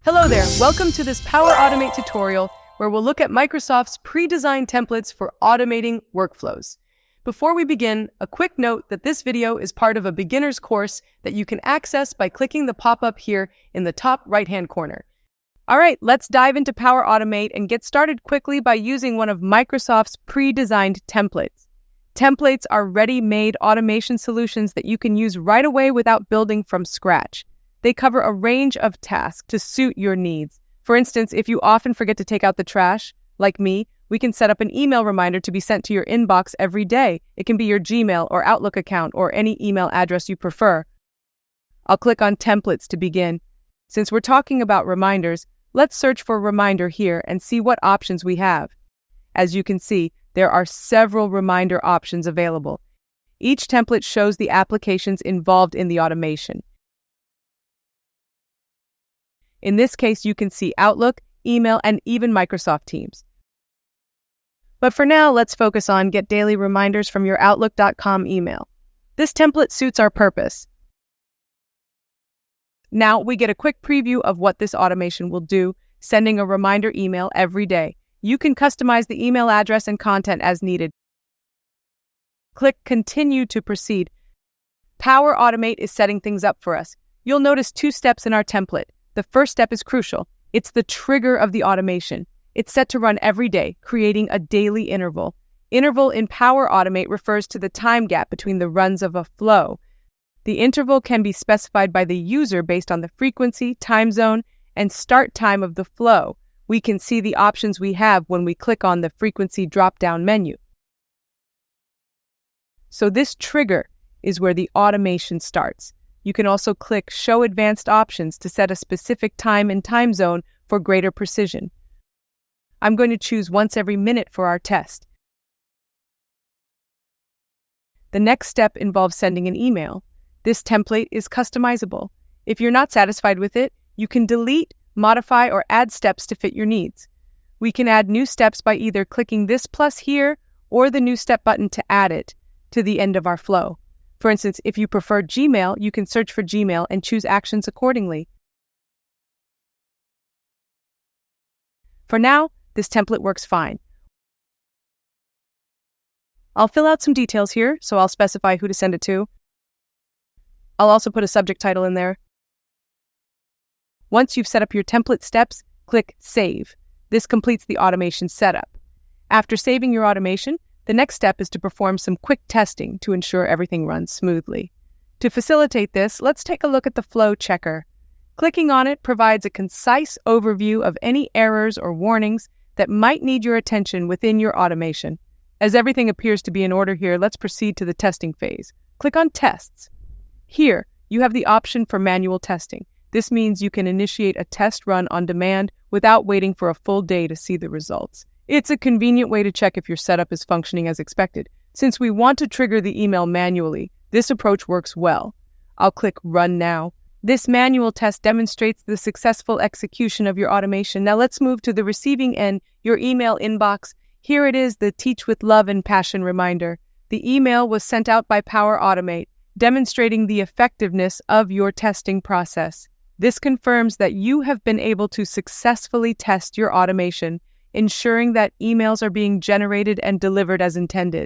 Hello there, welcome to this Power Automate tutorial where we'll look at Microsoft's pre-designed templates for automating workflows. Before we begin, a quick note that this video is part of a beginner's course that you can access by clicking the pop-up here in the top right-hand corner. All right, let's dive into Power Automate and get started quickly by using one of Microsoft's pre-designed templates. Templates are ready-made automation solutions that you can use right away without building from scratch. They cover a range of tasks to suit your needs. For instance, if you often forget to take out the trash, like me, we can set up an email reminder to be sent to your inbox every day. It can be your Gmail or Outlook account or any email address you prefer. I'll click on Templates to begin. Since we're talking about reminders, let's search for Reminder here and see what options we have. As you can see, there are several reminder options available. Each template shows the applications involved in the automation. In this case, you can see Outlook, email, and even Microsoft Teams. But for now, let's focus on Get Daily Reminders from your Outlook.com email. This template suits our purpose. Now we get a quick preview of what this automation will do, sending a reminder email every day. You can customize the email address and content as needed. Click Continue to proceed. Power Automate is setting things up for us. You'll notice two steps in our template. The first step is crucial. It's the trigger of the automation. It's set to run every day, creating a daily interval. Interval in Power Automate refers to the time gap between the runs of a flow. The interval can be specified by the user based on the frequency, time zone, and start time of the flow. We can see the options we have when we click on the frequency drop-down menu. So this trigger is where the automation starts. You can also click Show Advanced Options to set a specific time and time zone for greater precision. I'm going to choose once every minute for our test. The next step involves sending an email. This template is customizable. If you're not satisfied with it, you can delete, modify, or add steps to fit your needs. We can add new steps by either clicking this plus here or the new step button to add it to the end of our flow. For instance, if you prefer Gmail, you can search for Gmail and choose actions accordingly. For now, this template works fine. I'll fill out some details here, so I'll specify who to send it to. I'll also put a subject title in there. Once you've set up your template steps, click Save. This completes the automation setup. After saving your automation, the next step is to perform some quick testing to ensure everything runs smoothly. To facilitate this, let's take a look at the flow checker. Clicking on it provides a concise overview of any errors or warnings that might need your attention within your automation. As everything appears to be in order here, let's proceed to the testing phase. Click on Tests. Here, you have the option for manual testing. This means you can initiate a test run on demand without waiting for a full day to see the results. It's a convenient way to check if your setup is functioning as expected. Since we want to trigger the email manually, this approach works well. I'll click Run Now. This manual test demonstrates the successful execution of your automation. Now let's move to the receiving end, your email inbox. Here it is, the Teach with Love and Passion reminder. The email was sent out by Power Automate, demonstrating the effectiveness of your testing process. This confirms that you have been able to successfully test your automation, ensuring that emails are being generated and delivered as intended.